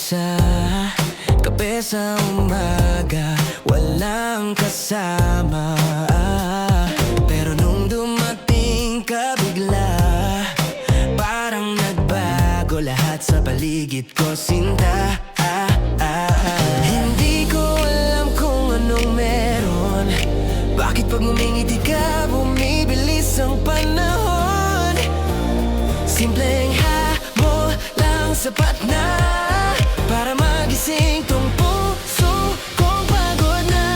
sa kape sa umaga, walang kasama. Pero nung dumating ka bigla, parang nagbago lahat sa paligid ko, sinta. Hindi ko alam kung anong meron. Bakit pag ngumingiti ka, bumibilis ang panahon? Simpleng hamon lang sapat na para magising tong puso kong pagod na.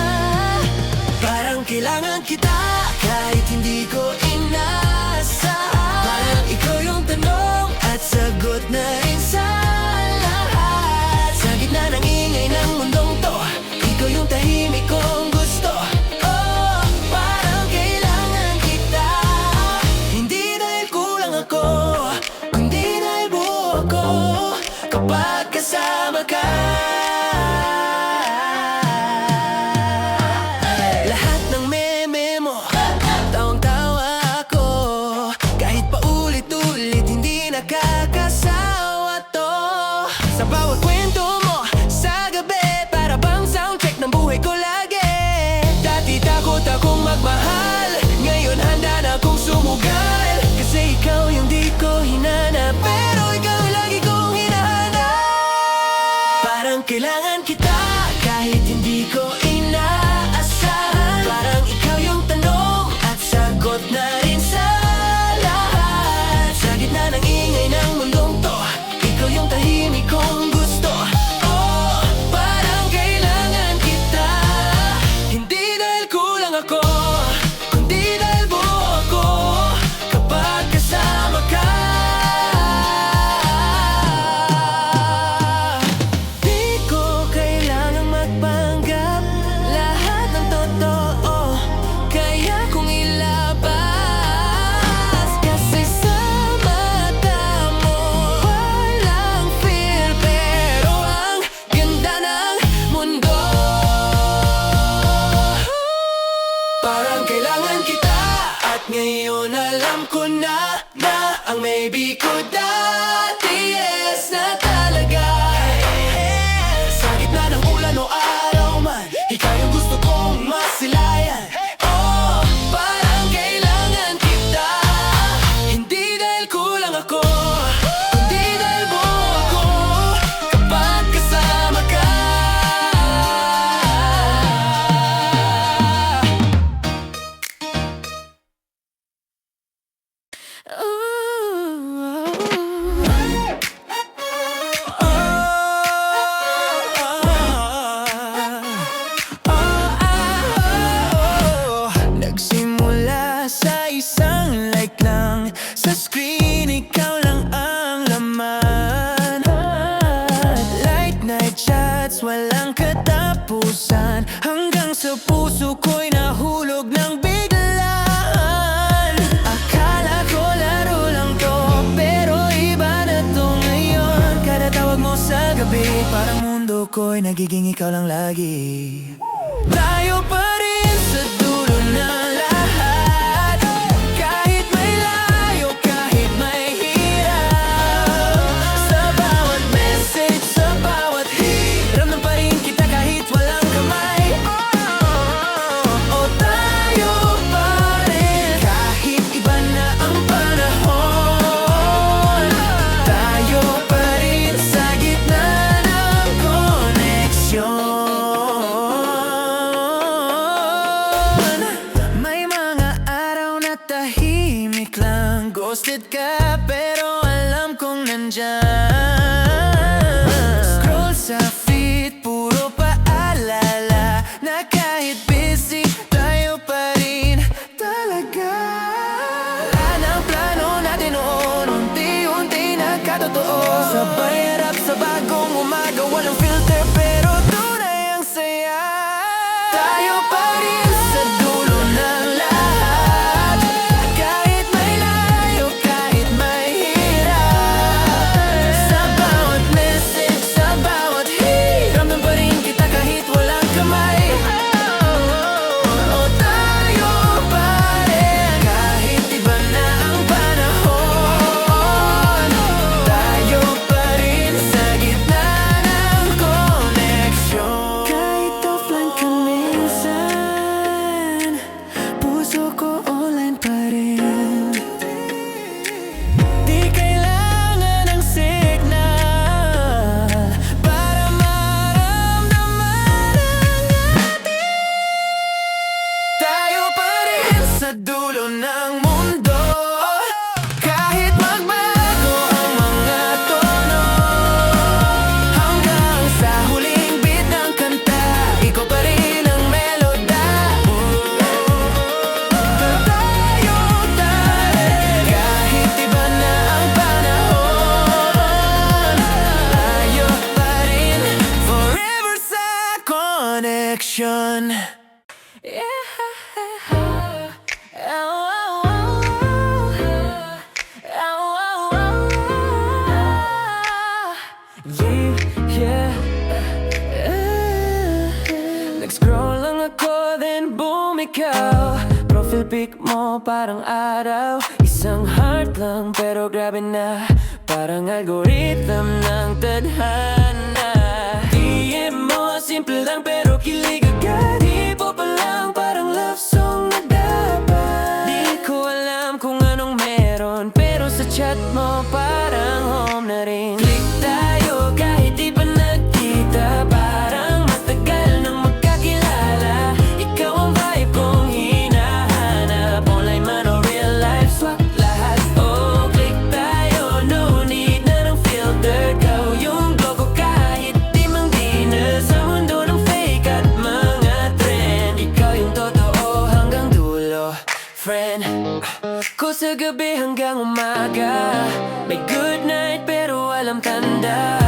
Parang kailangan kita kahit hindi ko inaasahan. Parang ikaw yung tanong at sagot na rin sa lahat. Sa gitna ng ingay ng mundong to, ikaw yung tahimik kong gusto. Oh, parang kailangan kita. Hindi dahil kulang ako, kundi dahil buo ako kapag kasama ka. Lahat ng meme mo, tawang-tawa ako. Kahit paulit-ulit, hindi nakakasawa to. Sa bawat kwento mo sa gabi, para bang soundtrack ng buhay ko lagi. Dati takot akong magmahal, ngayon handa na akong sumugal. Kasi ikaw yung di ko hinanap, pero ikaw yung lagi kong hinahanap. Parang kailangan kita kahit hindi ko inaasahan. Parang ikaw yung tanong at sagot na rin sa lahat. Sa gitna ng ingay ng mundong to, ikaw yung tahimik kong gusto. Oh, parang kailangan kita. Hindi dahil kulang ako, kundi dahil buo ako kapag kasama ka. Di ko kailangang magpanggap lahat ng totoo, kaya kong ilabas. Kasi sa mata mo walang feel, pero ang ganda ng mundo. Parang kailangan kita, at ngayon alam ko na ang maybe ko dati yes na talaga. Sa gitna ng ulan o araw man, ikaw yung gusto kong masilayan. Oh, parang kailangan kita. Hindi dahil kulang ako, kundi dahil buo ako kapag kasama ka. Nagsimula sa isang like lang sa screen, ikaw lang ang laman. Late night chats, walang katapusan, hanggang sa puso ko'y nahulog ng biglaan. Akala ko laro lang to, pero iba na to ngayon. Kada tawag mo sa gabi, parang mundo ko'y nagiging ikaw lang lagi. Tayo pa rin sa dulo ng lahat, kahit may layo, kahit may hirap. Sa bawat message, sa bawat hit, ramdam pa rin kita kahit walang kamay. Oh, tayo pa rin kahit iba na ang panahon. Tayo pa rin sa gitna ng koneksyon. May mga araw na tahimik lang, ghosted ka pero alam kong nandyan. Scroll sa feed, puro paalala na kahit busy, tayo pa rin talaga. Lahat ng plano natin noon, unti-unti nagkatotoo. Sabay harap sa bagong umaga, walang filter pero tunay ang saya. Tayo pa rin sa dulo ng lahat, kahit may layo, kahit may hirap. Sa bawat message, sa bawat hit, ramdam pa rin kita kahit walang kamay. Oh, tayo pa rin kahit iba na ang panahon. Tayo pa rin sa gitna ng ngayon. Yeah. Nag-scroll lang ako, then boom, ikaw. Profile pic mo parang araw. Isang heart lang, pero grabe na. Parang algorithm ng tadhana. DM mo, simple lang, pero kilig agad. Hipo pa lang, parang love song na dapat. Di ko alam kung anong meron, pero sa chat mo parang home na rin. Click tayo kahit di pa nagkita. Parang matagal nang magkakilala. Ikaw ang vibe kong hinahanap. Online man o real life, swak lahat. Oh, click tayo, no need na ng filter. Ikaw yung glow ko kahit di mang di na. Sa mundo ng fake at mga trend, ikaw yung totoo hanggang dulo, friend. Ko sa gabi hanggang umaga. May good night pero walang tanda.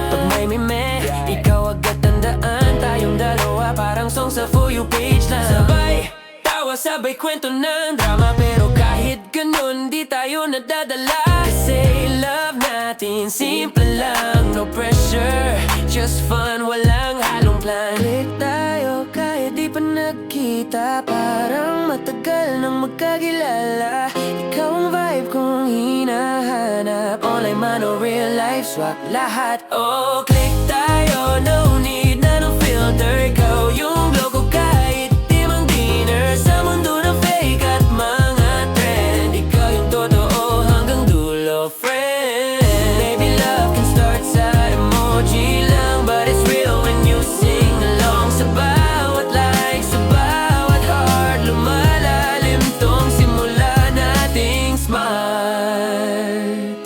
Pag may meme, ikaw agad tandaan. Tayong dalawa parang song sa For You page lang. Sabay tawa, sabay kwento ng drama. Pero kahit ganun, di tayo nadadala. Kasi love natin, simple lang. No pressure, just fun, walang halong plan. Click tayo kahit di pa nagkita. Parang matagal nang magkakilala. Ikaw ang vibe kong hinahanap. Online man o real life, swak lahat. Oh, click tayo, no need na ng filter. Ikaw yung glow ko kahit di mang dinner. Sa mundo ng fake at mga trend, ikaw yung totoo hanggang dulo, friend. Baby, love can start sa emoji lang, but it's real when you sing along. Sa bawat like, sa bawat heart, lumalalim tong simula nating smart.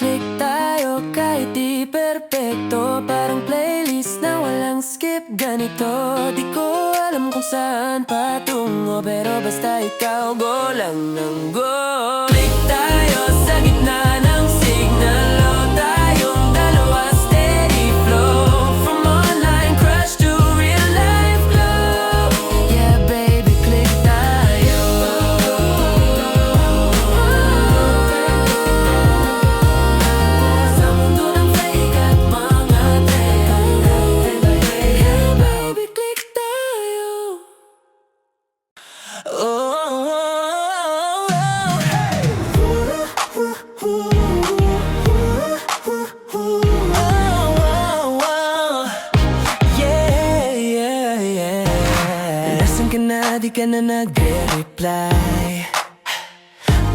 Click tayo kahit di perfecto. Parang playlist na walang skip. Ganito, di ko alam kung saan patungo, pero basta ikaw, go lang ng go. Click tayo sa gitna ng signal. Oh, tayong dalawa, steady flow. From online crush to real life glow. Yeah, baby, click tayo. Sa mundo ng fake at mga trend. Yeah, baby, click tayo. Nasaan ka na, di ka na nagre-reply.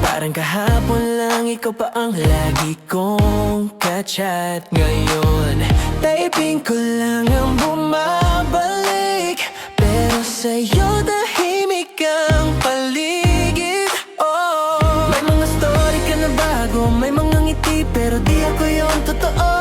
Parang kahapon lang, ikaw pa ang lagi kong ka-chat. Ngayon, typing ko lang ang bumabalik. Pero sa'yo tahimik ang paligid. Oh, may mga story ka na bago, may mga ngiti, pero di ako yung totoo.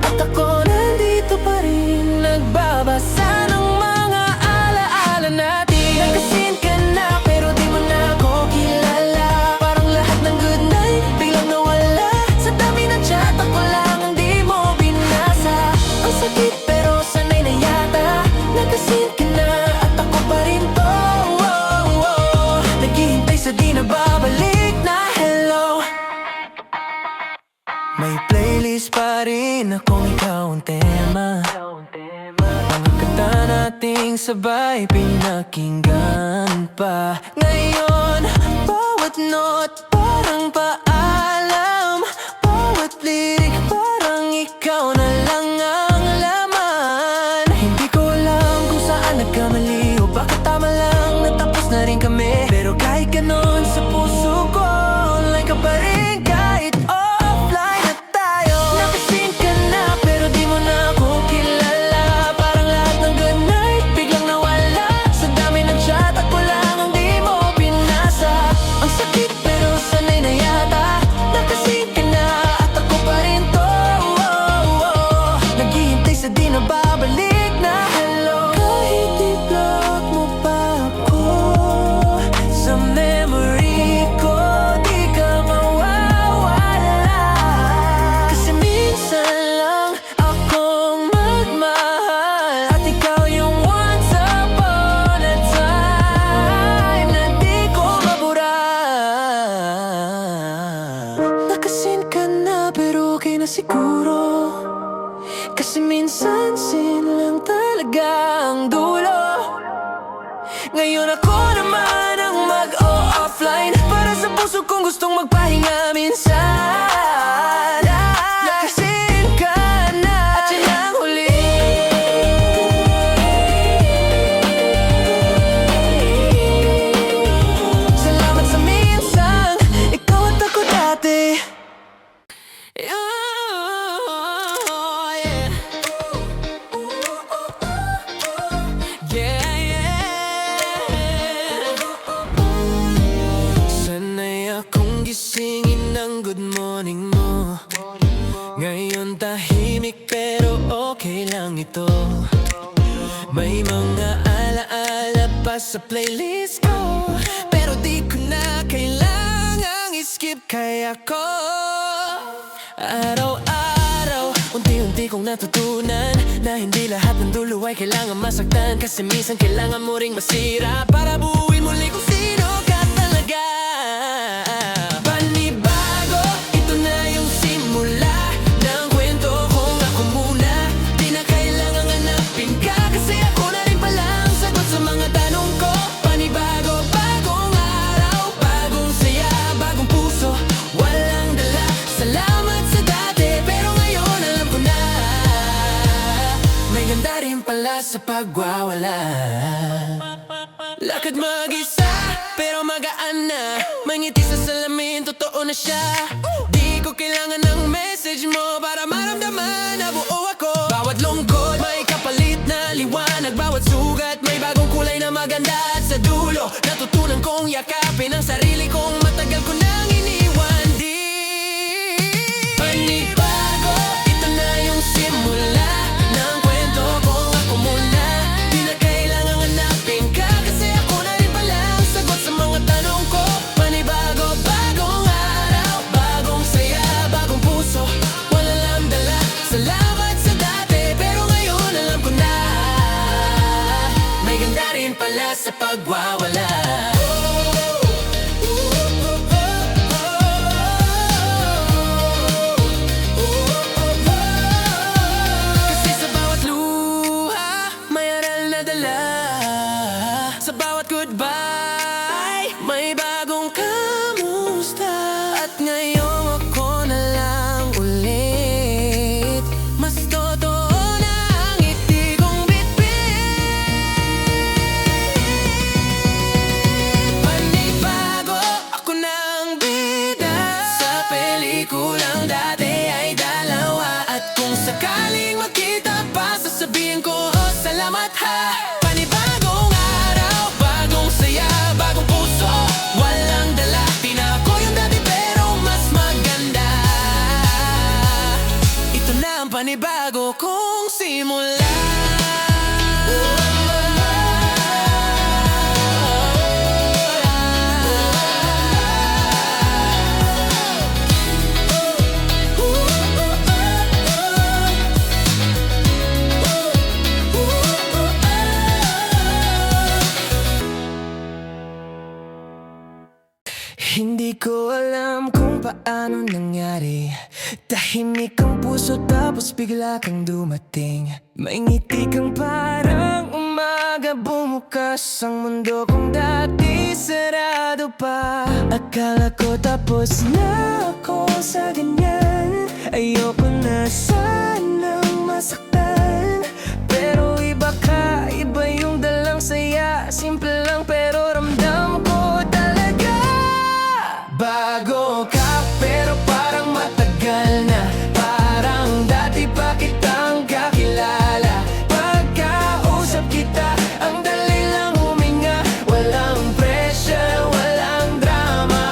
At ako nandito pa rin, nagbabasa ng mga alaala natin. Nagkasin ka na, pero di mo na ako kilala. Parang lahat ng good night, biglang nawala. Sa dami ng chat, ako lang ang di mo binasa. Ang sakit pero sanay na yata. Nagkasin ka na at ako pa rin to. Naghihintay sa di na babalik na hello. May playlist pa rin akong ikaw ang tema. Mga kanta nating sabay pinakinggan pa. Ngayon, bawat note parang paalam. Bawat lirik parang ikaw na lang ang laman. Hindi ko alam kung saan nagkamali o bakit tama lang natapos na rin kami. Pero kahit ganon sa puso ko, online ka pa rin kahit offline na tayo. Nakasin ka na pero di mo na ako kilala. Parang lahat ng good night biglang nawala. Sa dami ng chat, ako lang ang di mo binasa. Ang sakit pero sanay na yata. Kasi minsan sin lang talaga ang dulo. Ngayon ako naman ang mag-o-offline para sa puso kong gustong magpahinga minsan. Lakasin ka na at yan ang huli. Salamat sa minsan, ikaw at ako dati. Sanay akong gisingin ng good morning mo. Ngayon tahimik pero okay lang ito. May mga alaala pa sa playlist ko, pero di ko na kailangang i-skip. Kaya ko araw-araw unti-unti kong natutunan na hindi lahat ng dulo ay kailangan masaktan. Kasi minsan kailangan mo ring masira para buuin muli kung sino ka talaga. Panibago, ito na yung simula ng kwento kong ako muna. Di na kailangang hanapin ka, kasi ako na rin pala ang sagot sa mga tanong ko. Panibago, bagong araw, bagong saya, bagong puso, walang dala. Salamat sa dati, pero ngayon alam ko na may ganda rin pala sa pagwawala. Lakad mag-isa, pero magaan na. May ngiti sa salamin, totoo na siya. Di ko kailangan ng message mo para maramdaman na buo ako. Bawat lungkot, may kapalit na liwanag. Bawat sugat, may bagong kulay na maganda. At sa dulo, natutunan kong yakapin ang sarili kong matagal ko nang iniwan. Di panibago, ito na yung simula ng kwento kong ako muna. Di na kailangang hanapin ka, kasi ako na rin pala ang sagot sa mga tanong ko. Panibago, bagong araw, bagong saya, bagong puso, walang lamdala. Salamat sa dati, pero ngayon alam ko na may ganda rin pala sa pagwawala. Kasi sa bawat luha, may aral na dala. Sa bawat goodbye, may bagong kamusta. At ngayong ako na lang ulit, mas totoo na ang ngiti kong bitbit. Panibago, ako na ang bida. Sa pelikulang dati ay dalawa. At kung sakaling magkita pa, sasabihin ko, oh, salamat ha. Panibagong araw, bagong saya, bagong puso, walang dala. Di na ako yung dati pero mas maganda. Ito na ang panibago kong simula. Hindi ko alam kung paano nangyari. Tahimik ang puso tapos bigla kang dumating. May ngiti kang parang umaga, bumukas ang mundo kong dati sarado pa. Akala ko tapos na ako sa ganyan. Ayoko na sanang masaktan, pero iba ka, iba yung dalang saya. Simple lang pero ramdam ko talaga. Bago ka pero parang matagal na. Parang dati pa kitang kakilala. Pagkausap kita, ang dali lang huminga. Walang pressure, walang drama.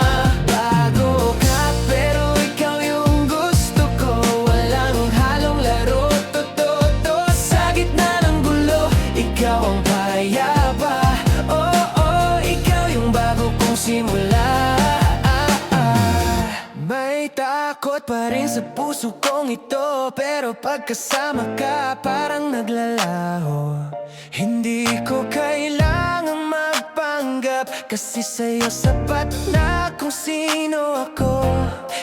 Bago ka pero ikaw yung gusto ko. Walang halong laro, totoo sa gitna ng gulo. Ikaw ang payapa, oh, ikaw yung bago kong simula. May takot pa rin sa puso kong ito, pero pagkasama ka parang naglalaho. Hindi ko kailangang magpanggap, kasi sa'yo sapat na kung sino ako.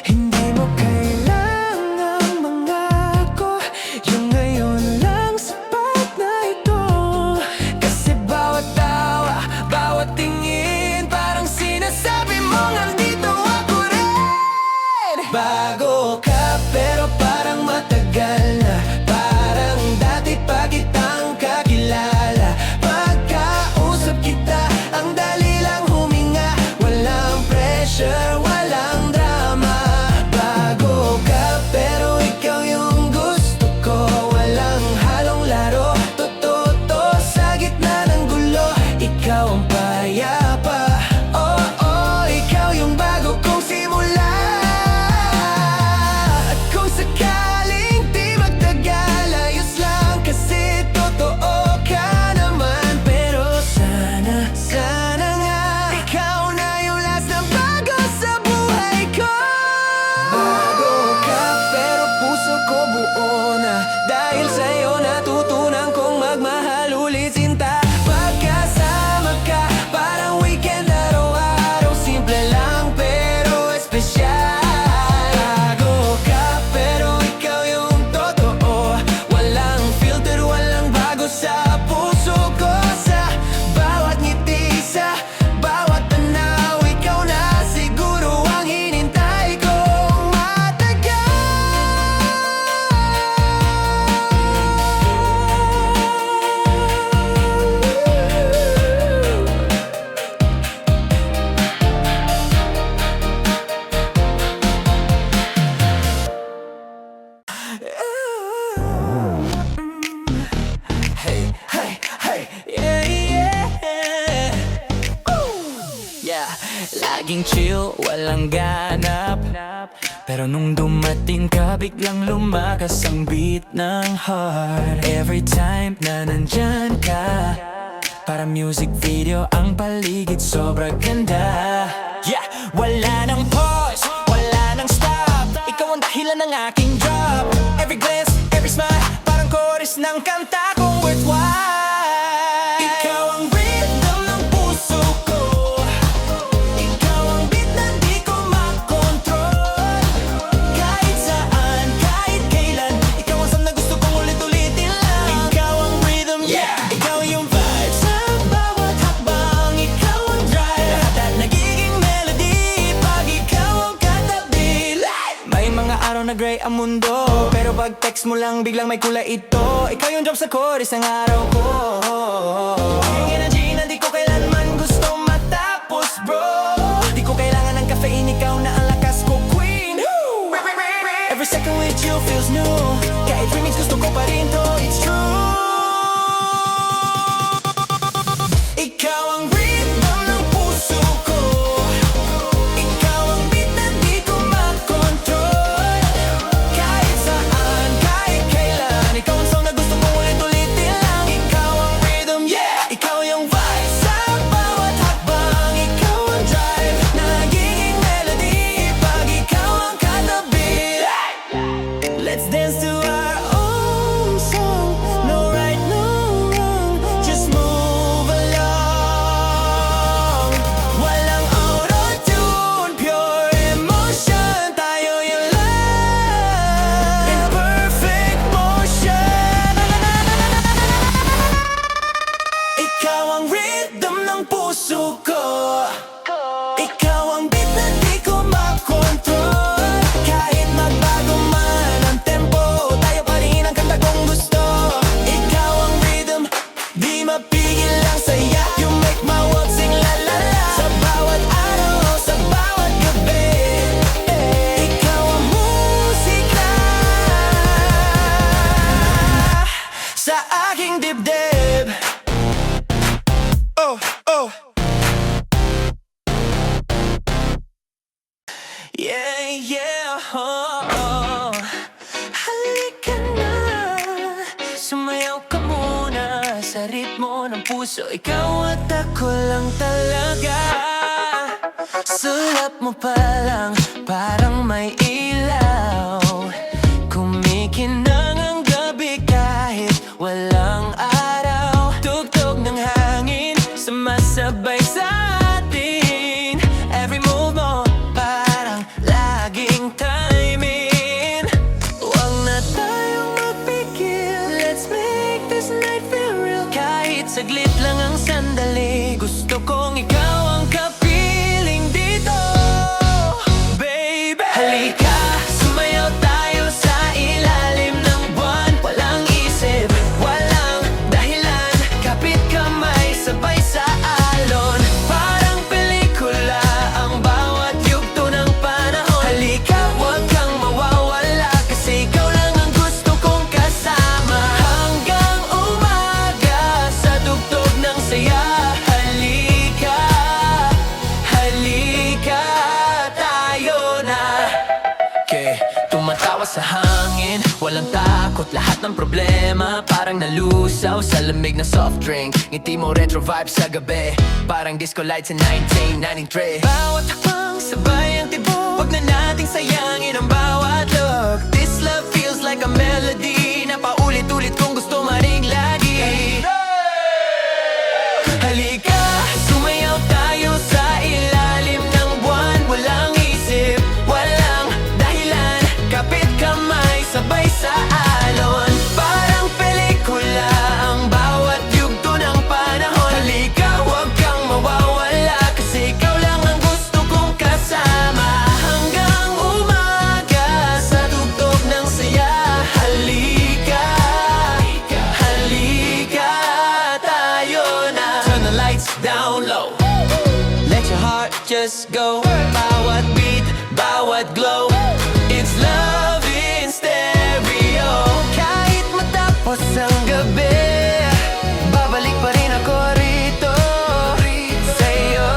Hindi mo kailangang mangako, yung ngayon laging chill, walang ganap. Pero nung dumating ka, biglang lumakas ang beat ng heart. Every time na nandyan ka, para music video ang paligid, sobrang ganda. Yeah, wala nang pause, wala nang stop. Ikaw ang dahilan ng aking drop. Every glance, every smile, parang chorus ng kanta kong worthwhile. Ikaw ang rhythm ng puso ko. Ikaw ang beat na di ko makontrol. Kahit saan, kahit kailan, ikaw ang siyang na gusto kong ulit-ulitin lang. Ikaw ang rhythm, yeah! Ikaw yung vibe sa bawat hakbang. Ikaw ang drive, lahat at nagiging melody pag ikaw ang katabi. May mga araw na gray ang mundo, pero pag text mo lang biglang may kulay ito. Ikaw yung drop sa chorus ng araw ko. Yung energy na di ko kailanman gusto matapos, bro. Di ko kailangan ng caffeine, ikaw na ang lakas ko, queen. Every second with you feels new. Kahit remix gusto ko pa rin to, it's true. Ikaw ang rhythm ng puso ko. Ikaw ang beat na di ko makontrol. Kahit saan, kahit kailan, ikaw ang song na gusto kong ulit-ulitin lang. Ikaw ang rhythm, yeah! Ikaw yung vibe sa bawat hakbang. Ikaw ang drive na nagiging melody pag ikaw ang katabi. Let's dance to our own song. No right, no wrong, just move along. Walang auto-tune, pure emotion. Tayo yung love in perfect motion. Ikaw ang rhythm ng puso ko. Ikaw ang beat na di ko makontrol. Kahit magbago man ang tempo, tayo pa rin ang kanta kong gusto. Ikaw ang rhythm, di mapigil ang saya. You make my world sing la la la. Sa bawat araw, sa bawat gabi, ikaw ang musika sa aking dibdib. Oh, oh. Yeah, yeah, oh, oh. Halika na, sumayaw ka muna sa ritmo ng puso. Ikaw at ako lang talaga. Sulap mo pa lang, parang may ilaw. Kumikinang ang gabi kahit walang araw. Tugtog ng hangin, sumasabay sa atin. Every move mo, parang laging timing. Huwag na tayong magpigil, let's make this night feel real. Kahit saglit lang ang sandali, gusto kong ikaw ang kapiling dito. Baby, halika, sumayaw tayo sa ilalim ng buwan. Walang isip, walang dahilan, kapit kamay, sabay sa alon. Parang pelikula ang bawat yugto ng panahon. Halika, huwag kang mawawala, kasi ikaw lang ang gusto kong kasama. Hanggang umaga sa tugtog ng saya. Halika, halika, tayo na. Okay, tumatawa sa hangin, walang takot, lahat ng problema parang nalusaw sa lamig na soft drink. Ngiti mo retro vibes sa gabi, parang disco lights in 1993. Bawat hakbang sabay ang tibok, wag na nating sayangin ang bawat look. This love feels like a melody na paulit-ulit kung gusto maring lagi. Halika, sumayaw tayo sa ilalim ng buwan. Walang isip, walang dahilan, kapit kamay, sabay sa alon. Parang pelikula ang bawat yugto ng panahon. Halika, huwag kang mawawala, kasi ikaw lang ang gusto kong kasama. Hanggang umaga sa tugtog ng saya. Halika, halika, tayo na. Turn the lights down low, let your heart just go. Bawat beat, bawat glow, it's love in stereo. Kahit matapos ang gabi, babalik pa rin ako rito sa'yo.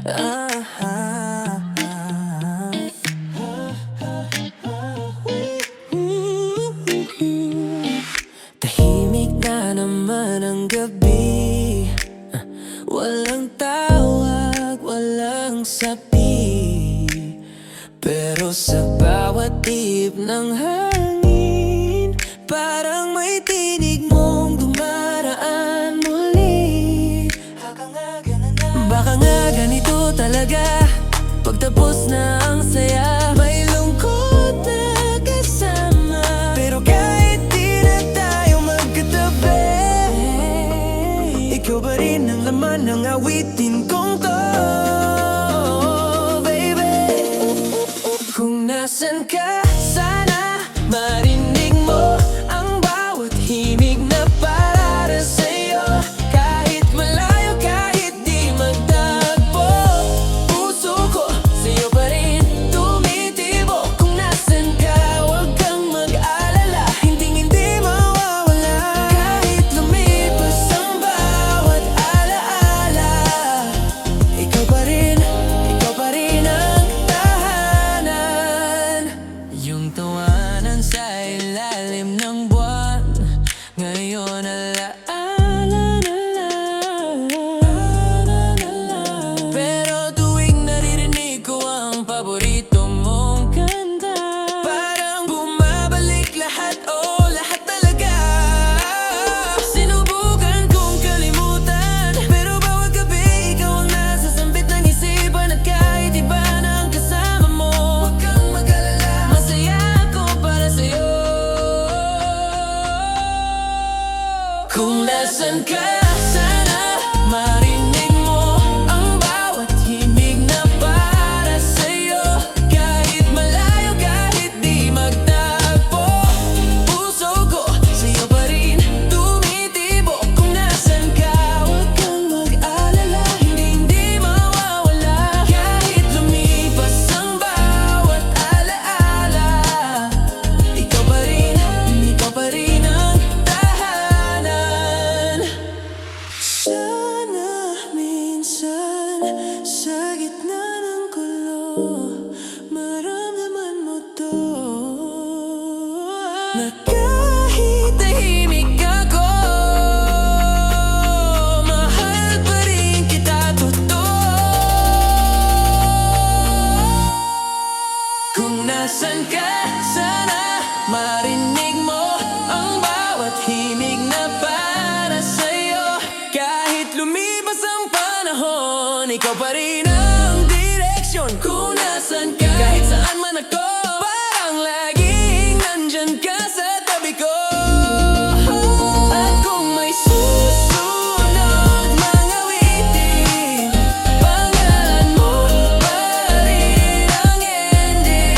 ah, ah, ah. Tahimik na naman ang gabi, walang tawag, walang sabi. Pero sa bawat tip ng hangin, parang may tinig mong dumaraan muli. Baka nga ganito talaga, pagtapos na ang saya, may lungkot na kasama. Pero kahit di na tayo magkatabi, ikaw pa rin ang laman ng awitin kong to, baby. Kung nasan ka, sana marinig mo ang bawat himig na para sa'yo. Kahit malayo, kahit di magtagpo, puso ko sa'yo pa rin tumitibo. Kung nasan ka, huwag kang mag-alala, hindi mawawala. Kahit lumipas ang bawat alaala, ikaw pa rin ang tahanan. Yung tawanan sa ilalim ng buwan, ngayon alaala na lang. Pero tuwing naririnig ko ang paborito mong kanta, parang bumabalik lahat, oh lahat talaga. Sinubukan kong kalimutan, pero bawat gabi ikaw ang nasa sambit ng isipan. At kahit iba na ang kasama mo, huwag kang mag-alala, masaya ako para sa'yo. Kung nasan ka, sana marinig mo ang bawat himig na para sa'yo. Kahit malayo, kahit di magtagpo, puso ko sa'yo pa rin tumitibo. Kung nasan ka, huwag kang mag-alala, hindi mawawala. Kahit lumipas ang bawat alaala, ikaw pa rin ang tahanan. Sana minsan sa gitna ng gulo, maramdaman mo to, na kahit tahimik ako, mahal pa rin kita totoo. Kung nasan ka, sana marinig mo ang bawat himig na para sa'yo. Kahit lumipas ang panahon, ikaw pa rin ang direksyon. Kung nasan ka, kahit saan man ako, parang laging nandyan ka sa tabi ko. At kung may susunod mga awitin, pangalan mo pa rin ang ending.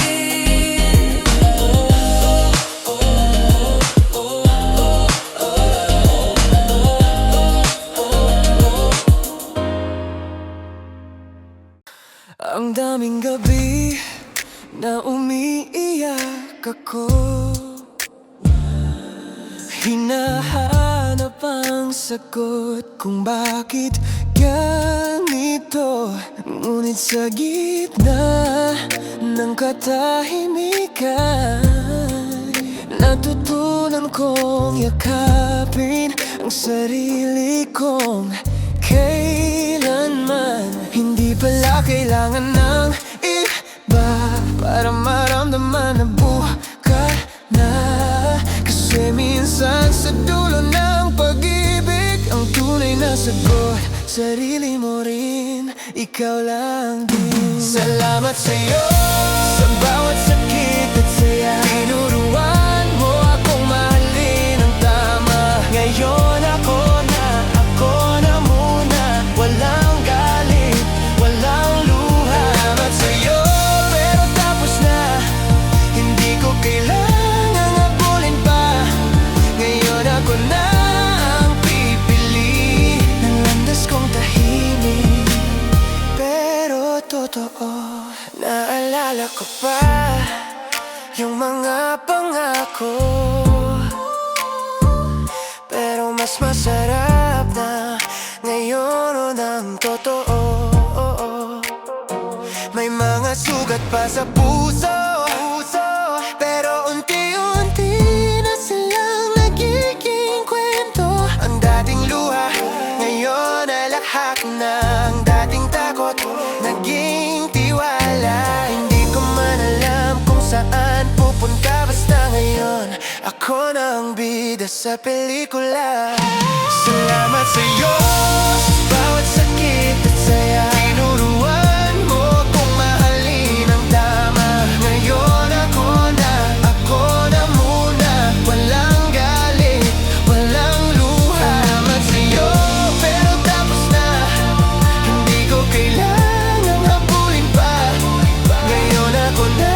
Ang daming gabi na umiiyak ako, hinahanap ang sagot kung bakit ganito. Ngunit sa gitna ng katahimikan, natutunan kong yakapin ang sarili kong kailanman. Hindi pala kailangan ng iba para maramdaman na bukas na. Kasi minsan sa dulo ng pag-ibig, ang tunay na sagot, sarili mo rin, ikaw lang din. Salamat sa'yo sa bawat sakit at saya. Tinuruan mo akong mahalin ang tama. Ngayon ako na muna, walang galit, walang luha. Salamat sa'yo, pero tapos na, hindi ko kailangang habulin pa. Ngayon ako na ang pipili ng landas kong tahimik, pero totoo. Naalala ko pa yung mga pangako, pero mas masarap na ngayon ng totoo. sugat pa sa puso. Pero unti-unti na silang nagiging kwento. Ang dating luha, ngayon ay lakhak na. Ang dating takot, naging tiwala. Hindi ko man alam kung saan pupunta, basta ngayon ako na ang bida sa pelikula. Salamat sa'yo sa bawat sakit at saya. Tinuruan mo kung mahalin ang tama. Ngayon ako na muna. Walang galit, walang luha. Salamat sa'yo, pero tapos na. Hindi ko kailangang habulin pa. Ngayon ako na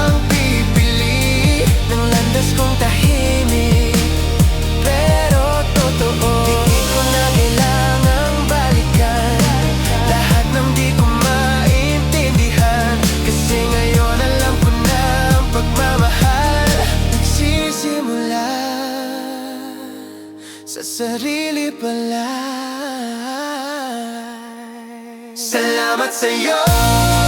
ang pipili ng landas kong tahimik pero totoo. Di ko na kailangang balikan lahat ng di ko maintindihan. Kasi ngayon alam ko na ang pagmamahal nagsisimula sa sarili pala. Salamat sa'yo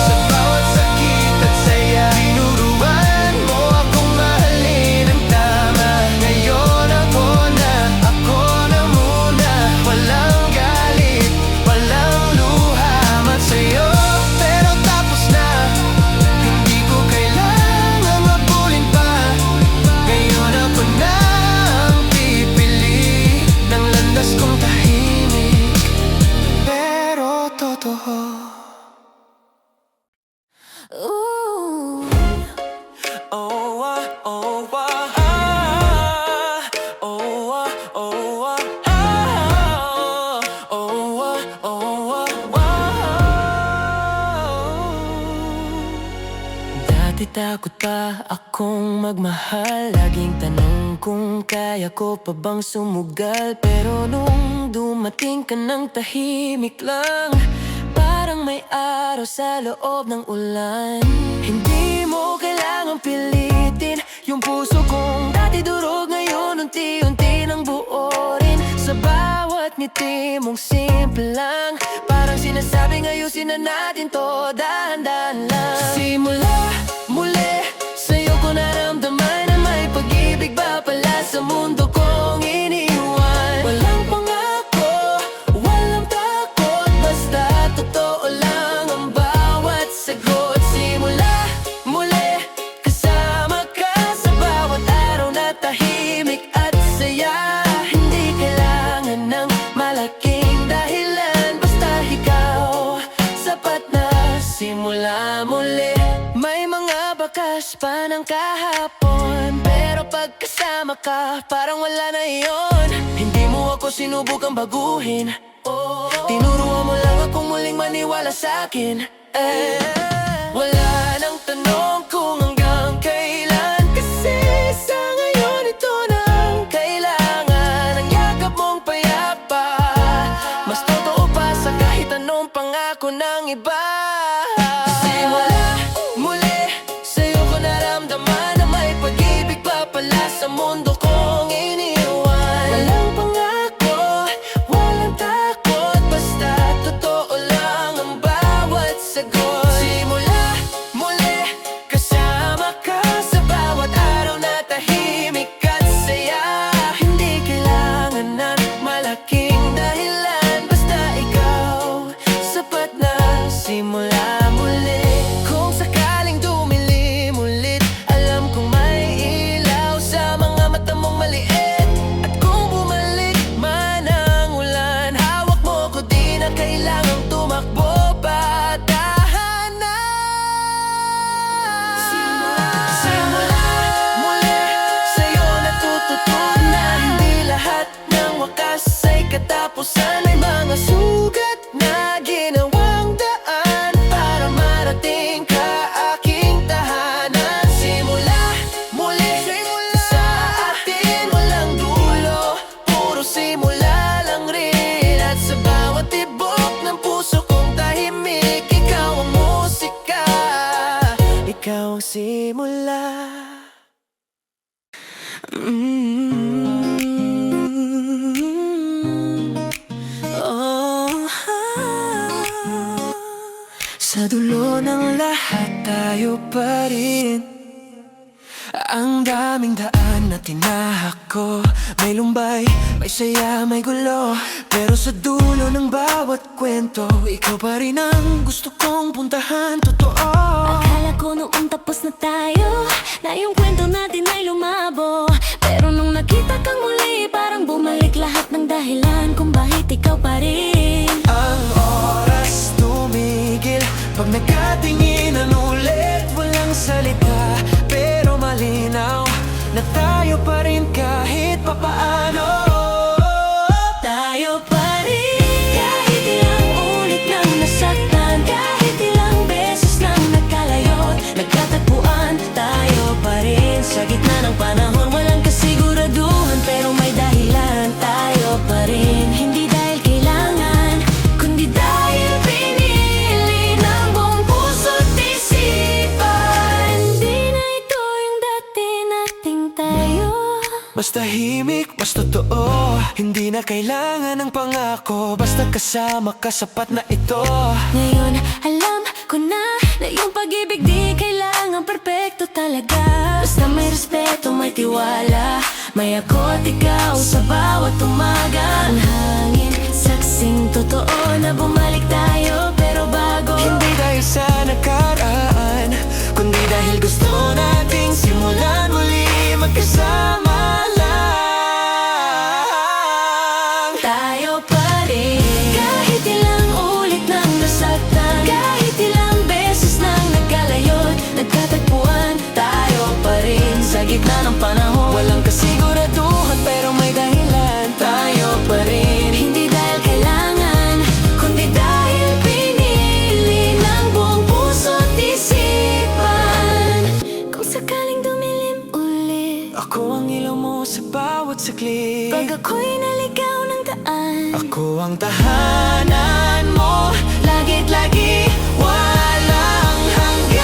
sa bawat sakit at saya. Tinuruan mo akong mahalin ang tama. Ngayon ako na muna. Walang galit, walang luha. Salamat sa'yo, pero tapos na. Hindi ko kailangang habulin pa. Ngayon ako na ang pipili ng landas kong tahimik pero totoo. Ooh. Oh, oh, oh, ah. Oh, oh, ah. Oh, oh, dati takot pa akong magmahal. Laging tanong kung kaya ko pa bang sumugal. Pero nung dumating ka ng tahimik lang, parang may araw sa loob ng ulan. Hindi mo kailangang pilitin yung puso kong dati durog, ngayon unti-unti nang buorin. Sa bawat ngiti mong simple lang, parang sinasabing ayusin na natin to dahan-dahan lang. Simula muli, sa'yo ko naramdaman na may pag-ibig ba pala sa mundo kong iniwan. Walang pangako, walang takot, basta totoo lang ang bawat sagot. Simula muli, kasama ka sa bawat araw na tahimik at saya. Hindi kailangan ng malaking dahilan, basta ikaw sapat na. Simula muli, may mga bakas pa ng kahapon, pero pagkasama ka, parang wala na iyon. Hindi mo ako sinubukang baguhin, tinuruan mo lang akong muling maniwala sa'kin. Wala nang tanong kung hanggang kailan, kasi sa ngayon ito na ang kailangan. Ang yakap mong payapa, mas totoo pa sa kahit anong pangako ng iba. Simula muli, sa'yo ko naramdaman na may pag-ibig pa pala sa mundo kong iniwan. Walang pangako, walang takot, basta totoo lang ang bawat sagot. Simula muli, kasama ka sa bawat araw na tahimik at saya. Hindi kailangan ng malaking dahilan, basta ikaw sapat na. Simula muli, kung sakaling dumilim ulit, alam kong may ilaw sa mga mata mong maliit. At kung bumalik man ang ulan, hawak mo ko, di na kailangang tumakbo pa, dahan-dahan. Simula muli, sa'yo natututunan, hindi lahat ng wakas ay katapusan. May mga sugat na ginawang daan para marating ka aking tahanan. Simula muli, sa atin walang dulo, puro simula lang rin. At sa bawat tibok ng puso kong tahimik, ikaw ang musika, ikaw ang simula. Oh, Sa dulo ng lahat tayo pa rin. Ang daming daan na tinahak ko, may lumbay, may saya, may gulo. Pero sa dulo ng bawat kwento, ikaw pa rin ang gusto kong puntahan, totoo. Akala ko noong tapos na tayo, na yung kwento natin ay lumabo. Pero nung nakita kang muli, parang bumalik lahat ng dahilan kung bakit ikaw pa rin. Ang oras tumigil pag nagkatinginan ulit, walang salita, pero malinaw na tayo pa rin kahit papaano. Tayo pa rin, kahit ilang ulit nang nasaktan, kahit ilang beses nang nagkalayot, nagkatagpuan, tayo pa rin. Sa gitna ng panahon, walang kasiguraduhan, pero may dahilan, tayo pa rin. Hindi dahil kailangan, kundi dahil pinili ng buong puso't isipan. Di na ito yung dati nating tayo. Mas tahimik, mas totoo, hindi na kailangan ng pangako, basta kasama ka sapat na ito. Ngayon, alam ko na yung pag-ibig di kailangan perpekto talaga. Basta may respeto, may tiwala, may ako at ikaw sa bawat umaga. Ang hangin, saksing totoo na bumalik tayo, pero bago. Hindi dahil sa nakaraan, kundi dahil gusto nating simulan muli, magkasama lang. Tayo pa rin, kahit ilang ulit nang nasaktan, kahit ilang beses nang nagkalayot, nagkatagpuan, tayo pa rin. Sa gitna ng panahon, Walang kasiguraduhan pero may dahilan, tayo pa rin. hindi dahil kailangan, kundi dahil pinili ng buong puso't isipan. Kung sakaling dumilim ulit, Ako ang ilaw mo sa bawat saglit, pag ako'y naligaw ng daan, ako ang tahanan mo, lagit lagi, walang hanggan.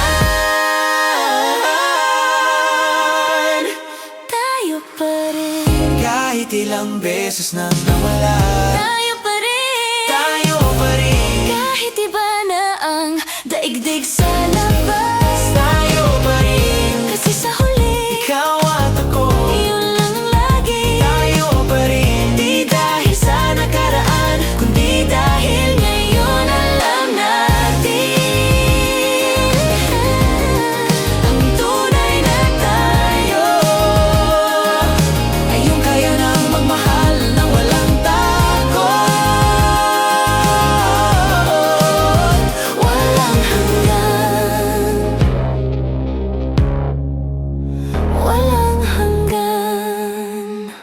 tayo pa rin. Kahit ilang beses nang nawala, Tayo pa rin, tayo pa rin. kahit iba na ang daigdig sa labas, Tayo pa rin. kasi sa huli, Ikaw at ako, yun lang ang lagi. tayo pa rin. Di dahil sa nakaraan, kundi dahil ngayon alam natin ang tunay na tayo Ay yung kaya nang magmahal nang walang takot, walang hanggan, walang hanggan.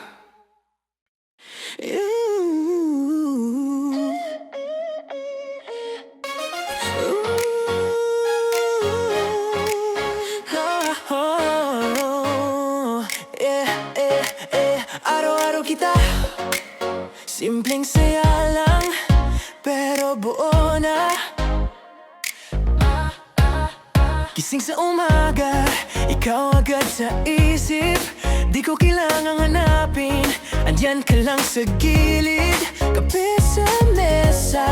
Araw-araw kita, simpleng saya lang, pero buo na. Gising sa umaga, ikaw agad sa isip, di ko kailangang hanapin, andyan ka lang sa gilid. Kape sa mesa,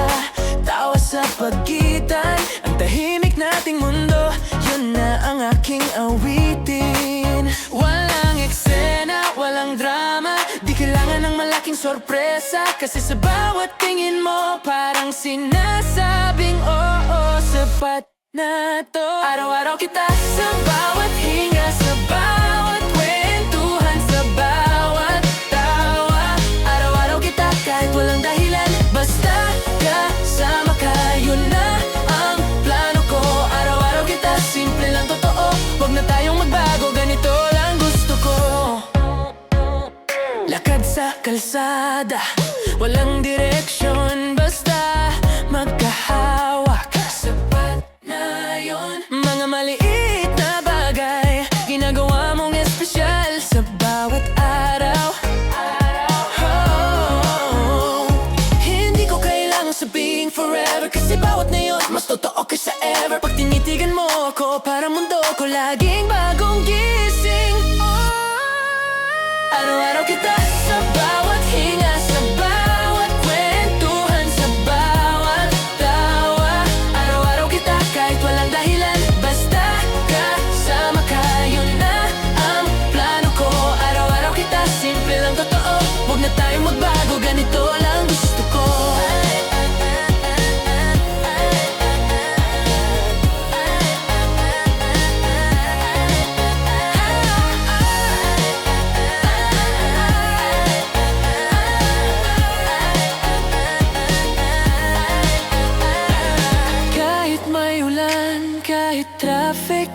tawa sa pagitan, ang tahimik nating mundo, yun na ang aking awitin. Walang eksena, walang drama, di kailangan ng malaking sorpresa, kasi sa bawat tingin mo, parang sinasabing oo, sapat na to. Araw-araw kita sa bawat hinga, sa bawat kwentuhan, sa bawat tawa. Araw-araw kita kahit walang dahilan, basta kasama ka, yun na ang plano ko. Araw-araw kita, simple lang totoo, wag na tayong magbago, ganito lang gusto ko. Lakad sa kalsada, walang direksyon, basta magkahawak, sapat na yun. Mga maliit na bagay, ginagawa mong espesyal sa bawat araw. Hindi ko kailangan sabihin forever, kasi bawat na yun mas totoo kaysa ever. Pag tinitigan mo ako, para mundo ko laging bagong gising. Araw-araw kita sa bawat hinga, sa bawat kwentuhan, sa bawat tawa. Araw-araw kita kahit traffic,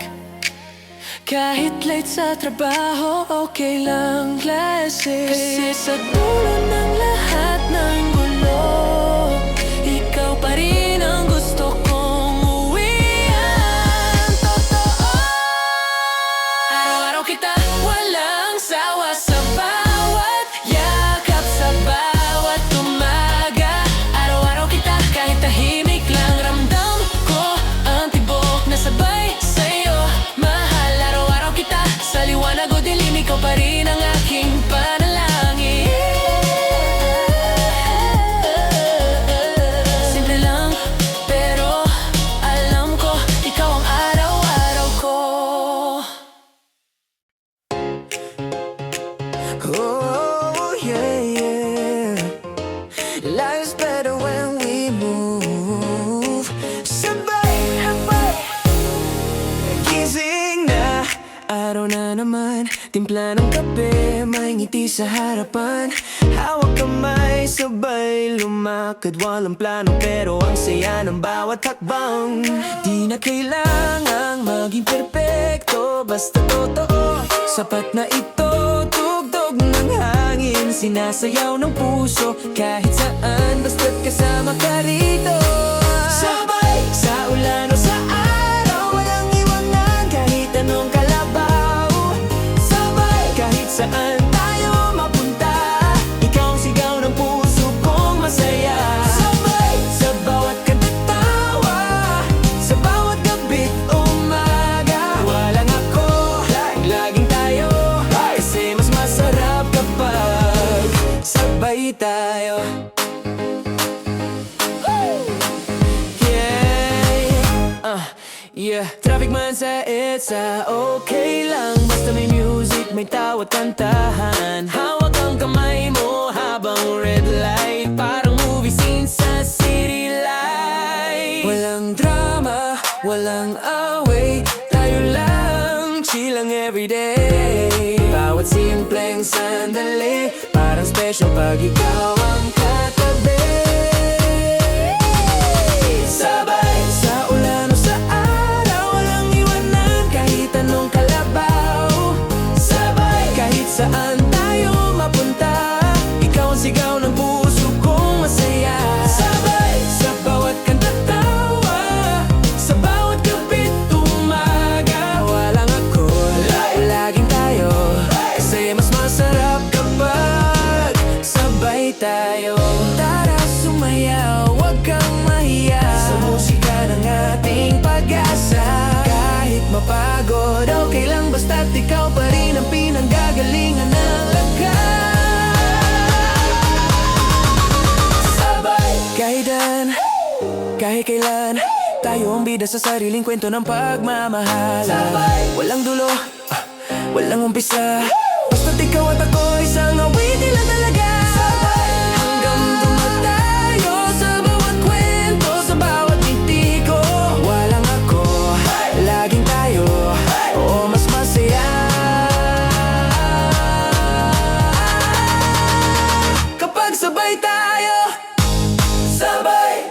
kahit late sa trabaho, okay lang classic. Kasi sa dulo ng lahat ng gulo, ikaw pa rin ang gusto kong uwian. Totoo, araw-araw kita walang sawa, sa bawat yakap, sa bawat umaga. Araw-araw kita kahit tahimik lang, ramdam ko ang tibok na sabay sa'yo. Mahal, araw-araw kita sa liwanag o dilim, ikaw pa rin ang aking panalangin. Simple lang, pero alam ko, ikaw ang araw-araw ko. Oh, yeah, yeah. Life's better when we move. Sabay, habay. Gising na, araw na naman. Timpla ng kape, may ngiti sa harapan. Hawak kamay, sabay lumakad. Walang plano pero ang saya ng bawat hakbang. Di na kailangang maging perpekto, basta totoo. Sapat na ito, tugtog ng hangin, sinasayaw ng puso kahit saan, basta't kasama ka rito. Sabay, sa ulan o sa araw, walang iwanan kahit anong kalabaw. Sabay, kahit saan tayo mapunta, ikaw ang sigaw ng puso kong masaya. Sabay, sa bawat kantatawa, sa bawat gabit umaga. Walang ako, laging tayo, kasi mas masarap kapag sabay tayo. Yeah, traffic man sa EDSA, okay lang. Basta may music, may tawa't kantahan. Hawak ang kamay mo habang red light, parang movie scene sa city light. Walang drama, walang away, tayo lang, chill lang everyday. Bawat simpleng sandali, parang special pag ikaw ang katabi. Sabay, sa ulan o sa araw, walang iwanan kahit anong kalabaw. Sabay, kahit saan tayo mapunta, ikaw ang sigaw ng puso kong masaya. Sabay, sa bawat kantatawa, sa bawat gabit umaga. Walang ako, laging tayo, kasi mas masarap kapag sabay tayo. Tara sumayaw, wag kang mahiya, sa musika ng ating pag-asa. Kahit mapagod, okay lang, basta't ikaw pa rin ang pinanggagalingan ng lakas. Sabay, kahit kailan, tayo ang bida sa sariling kwento ng pagmamahala. Walang dulo, walang umpisa, basta't ikaw at ako, isang awitin lang talaga. Hanggang dumatayo sa bawat kwento, sa bawat ngiti ko. Walang ako, laging tayo, oo, mas masaya kapag sabay tayo. Sabay.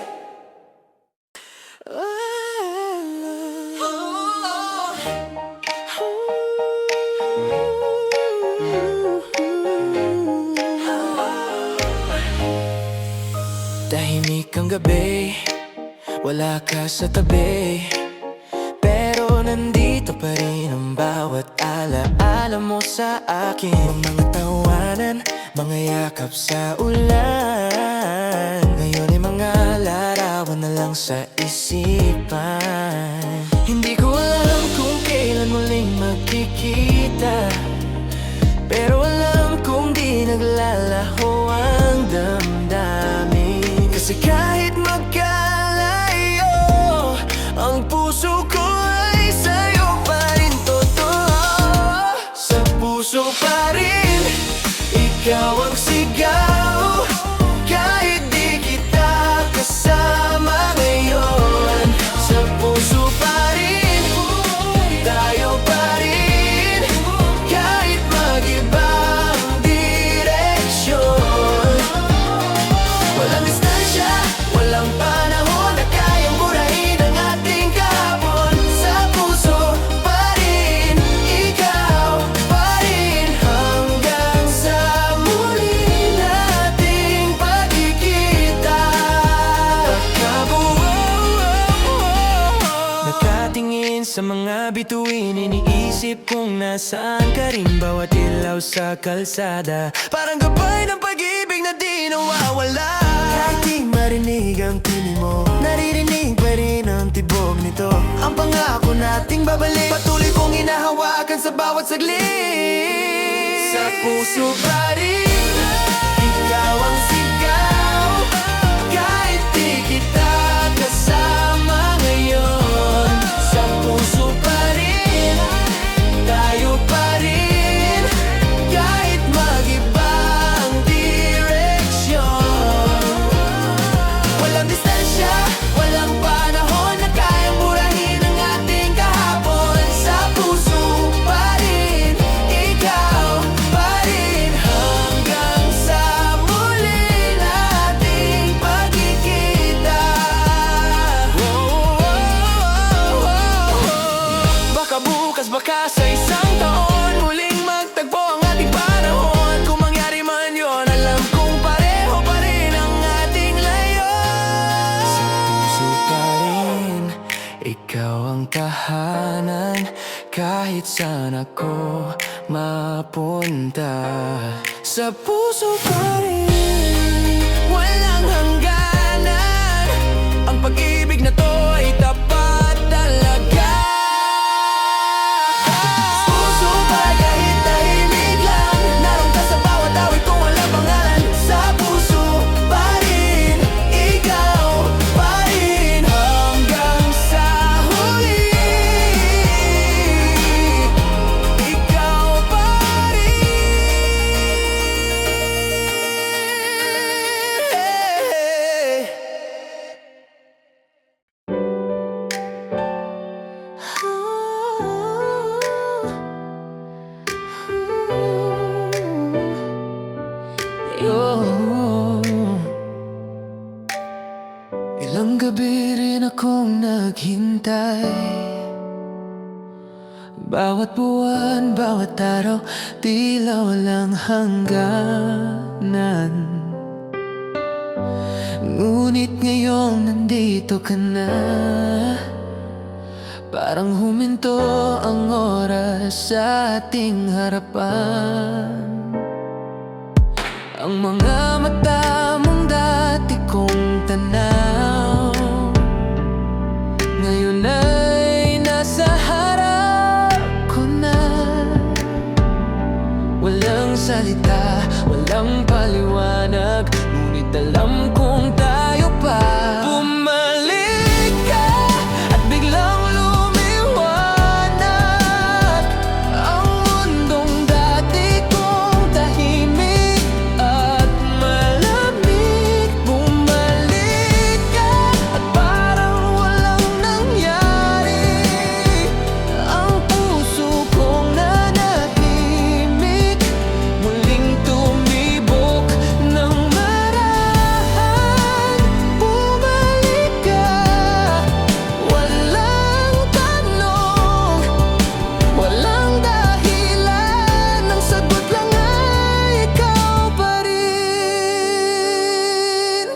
Tahimik ang gabi, wala ka sa tabi, pero nandito pa rin ang bawat alaala mo sa akin. Mga tawanan, mga yakap sa ulan, ngayon ay mga larawan na lang sa isipan. Hindi ko alam kung kailan muling magkikita, pero alam kong di naglalaho ang damdamin. Kasi kahit magkalayo, ang puso ko ay sa'yo pa rin totoo. Sa puso pa rin, ikaw ang sigaw. Kahit di kita kasama ngayon, sa sa mga bituin, iniisip kung nasaan ka rin. Bawat ilaw sa kalsada, parang gabay ng pag-ibig na di nawawala. Kahit di marinig ang tinig mo, naririnig pa rin ang tibok nito. Ang pangako nating babalik, patuloy kong hinahawakan sa bawat saglit. Sa puso pa rin, ikaw ang sigaw. Kahit di kita kasama ngayon, sa puso pa rin, tayo pa rin. Kahit mag-iba ang direksyon, walang distansya, walang panahon na kayang burahin ang ating kahapon. Sa puso pa rin, ikaw pa rin, hanggang sa muli nating pagkikita. Baka bukas, baka sa isang taon, muling magtagpo ang ating panahon. Kung mangyari man yun, alam kong pareho pa rin ang ating layon. Sa puso pa rin, ikaw ang tahanan. Kahit saan ako mapunta, sa puso pa rin, walang hangganan. Ang pag-ibig na to ay tapat talaga. Puso pa kahit tahimik lang, naroon ka sa bawat awit kung walang pangalan. Sa puso pa rin, ikaw pa rin, hanggang sa huli. Ikaw pa rin. Ilang gabi rin akong naghintay, bawat buwan, bawat araw, tila walang hangganan. Ngunit ngayong nandito ka na, parang huminto ang oras sa ating harapan. Ang mga mata mong dati kong tanaw, ngayon ay nasa harap ko na. Walang salita, walang paliwanag, ngunit alam kong tayo pa. Bumalik ka at biglang lumiwanag ang mundong dati kong tahimik at malamig. Bumalik ka at parang walang nangyari, ang puso kong nanahimik, muling tumibok ng marahan. Bumalik ka, walang tanong, walang dahilan, ang sagot lang ay ikaw pa rin.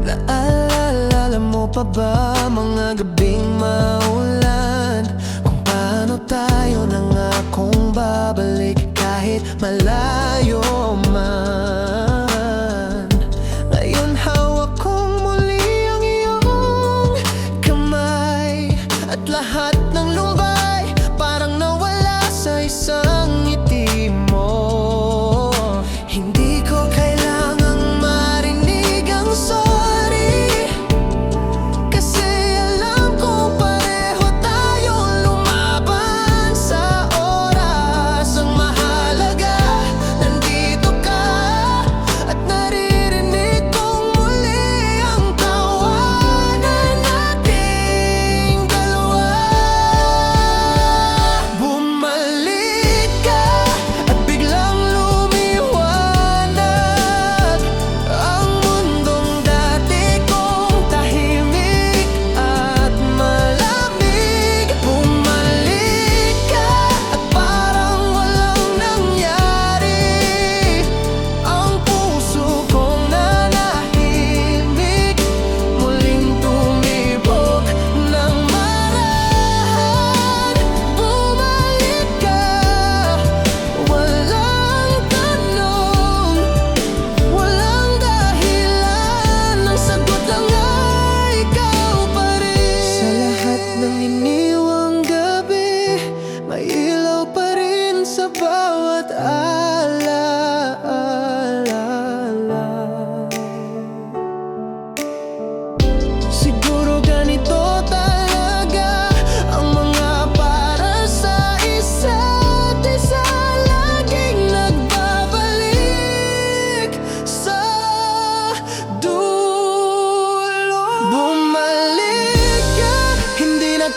Naalala mo pa ba mga gabing maulan, kung paano tayo nangakong babalik kahit malayo man? Ngayon hawak kong muli ang iyong kamay, at lahat ng lumbay parang nawala sa isang ngiti mo. Hindi ko kailangang marinig ang sorry, kasi alam kong pareho tayong lumaban sa oras. Ang mahalaga, nandito ka at naririnig kong muli ang tawanan nating dalawa.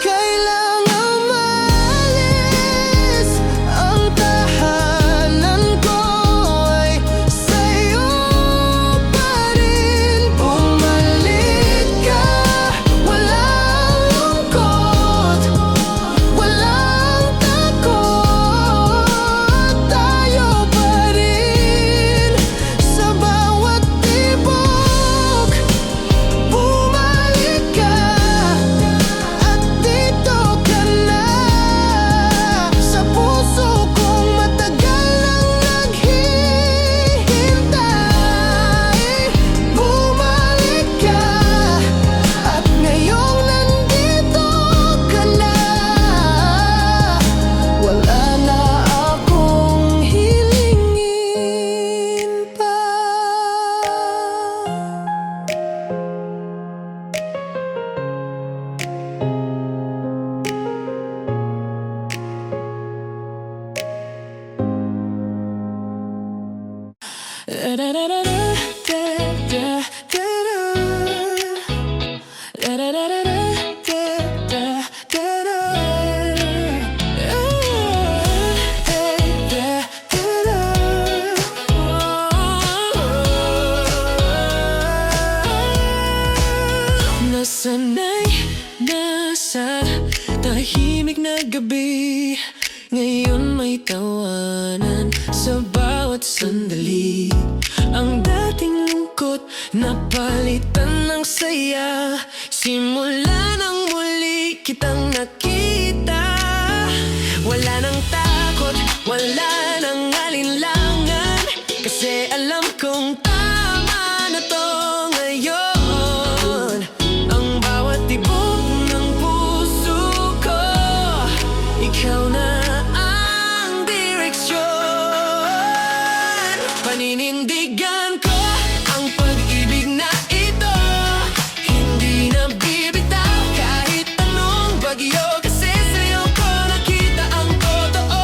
kailangang maalis. Ang tahanan ko ay sa'yo pa rin. Bumalik ka, walang lungkot, walang takot. Tayo pa rin sa bawat tibok. Bumalik ka at dito ka na sa puso kong matagal nang naghihintay. Bumalik ka at ngayong nandito ka na. Wala na akong hilingin pa. Nasanay na sa tahimik na gabi. Ngayon may tawanan sa bawat sandali. Ang dating lungkot napalitan ng saya. Simula nang muli kitang nakita. Wala nang takot, wala nang alinlangan. Kasi alam kong tama na to ngayon. Ang bawat tibok ng puso ko, ikaw na ang direksyon. Paninindigan ko ang pag-ibig na ito. Hindi na bibitaw kahit anong bagyo. Kasi sa'yo ko nakita ang totoo.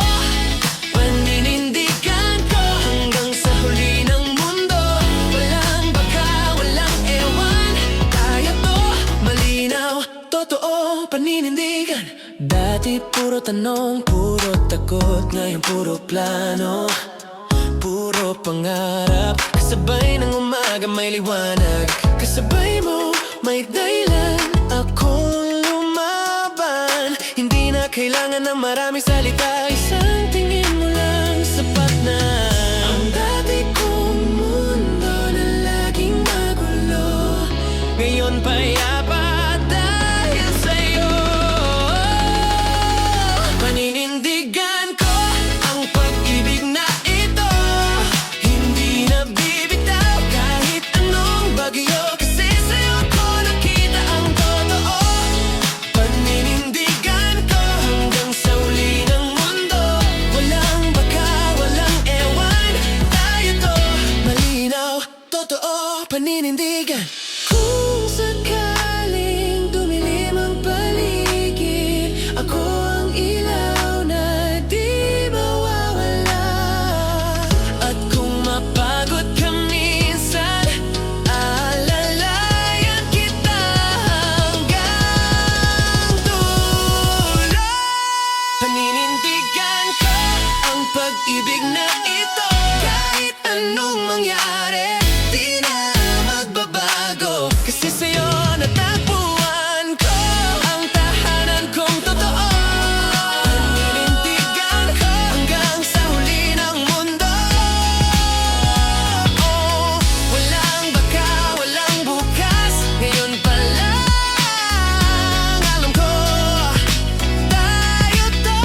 Paninindigan ko hanggang sa huli ng mundo. Walang baka, walang ewan. Kaya to, malinaw, totoo, paninindigan. Dati puro tanong, puro takot. Ngayon puro plano, puro pangarap. Kasabay ng umaga may liwanag. Kasabay mo may dahilan akong lumaban. Hindi na kailangan ng maraming salita. Isang tingin mo lang sapat na. Ang dati kong mundo na laging magulo, ngayon payapa dahil sa'yo. Paninindigan ko ang pag-ibig na ito. Hindi na bibitaw kahit anong bagyo. Kasi sa'yo ko nakita ang totoo. Paninindigan ko hanggang sa uli ng mundo. Walang baka, walang ewan. Tayo to, malinaw, totoo, paninindigan. Kung sakaling dumilim ang paligid, ako ang ilaw na di mawawala. At kung mapagod ka minsan, aalalayan kita hanggang dulo. Paninindigan ko ang pag-ibig na ito. Kahit anong mangyari, di na magbabago. Kasi sa'yo natagpuan ko ang tahanan kong totoo. Paninindigan ko hanggang sa huli ng mundo. Oh, walang baka, walang bukas. Ngayon pa lang alam ko, tayo to.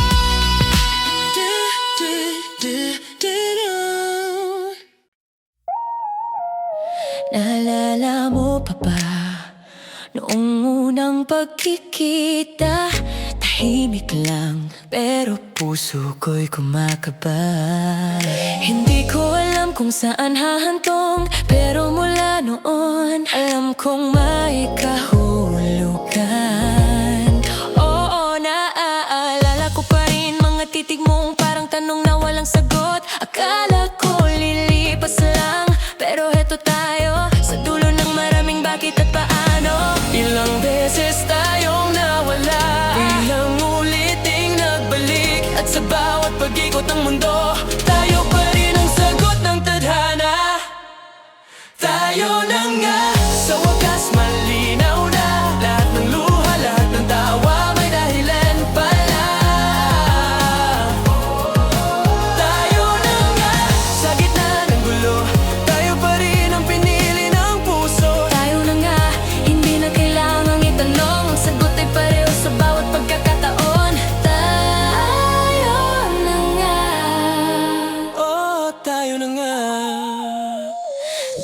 Naalala mo pa ba noong unang pagkikita? Tahimik lang pero puso ko'y kumakaba. Hindi ko alam kung saan hahantong, pero mula noon alam kong may kahulugan. Oo, naaalala ko pa rin mga titig mong parang tanong na walang sagot. Akala ko lilipas lang, pero heto tayo sa dulo ng maraming bakit at paano. Ilang beses tayong nawala, pag-ikot ng mundo, tayo pa rin ang sagot ng tadhana. Tayo na nga, sa wakas malinaw na, lahat ng luha, lahat ng tawa, may dahilan pala. Tayo na nga, sa gitna ng gulo, tayo pa rin ang pinili ng puso. Tayo na nga, hindi na kailangang itanong, ang sagot ay pareho sa bawat pagkakataon. Tayo na nga. Oh, tayo na nga.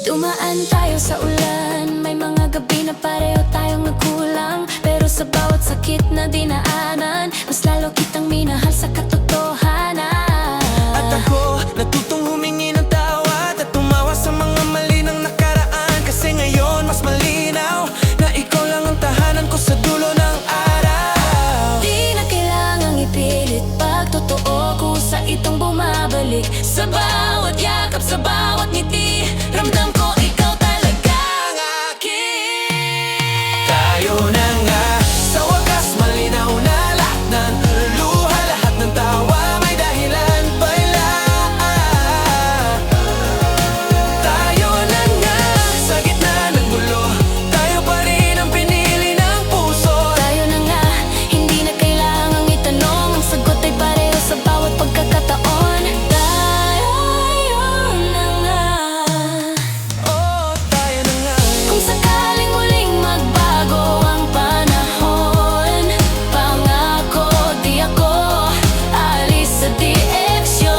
Dumaan tayo sa ulan, may mga gabi na pareho tayong nagkulang, pero sa bawat sakit na dinaanan, mas lalo kitang minahal sa katotohanan. At ako, natutong humingi ng tawad at tumawa sa mga mali ng nakaraan. Kasi ngayon mas malinaw na ikaw lang ang tahanan ko sa dulo ng araw. Di na kailangang ipilit pagtotoo, kusa itong bumabalik. Sa bawat yakap, sa bawat ngiti, ramdam ko ikaw talaga ang akin. Tayo na nga, sa wakas malinaw na, lahat ng luha, lahat ng tawa, may dahilan pala. Tayo na nga, sa gitna ng gulo, tayo pa rin ang pinili ng puso. Tayo na nga, hindi na kailangang itanong, ang sagot ay pareho sa bawat pagkakataon. Tayo na nga. Oh, tayo na nga. Kung sakaling muling magbago ang panahon, pangako di ako alis sa direksyon.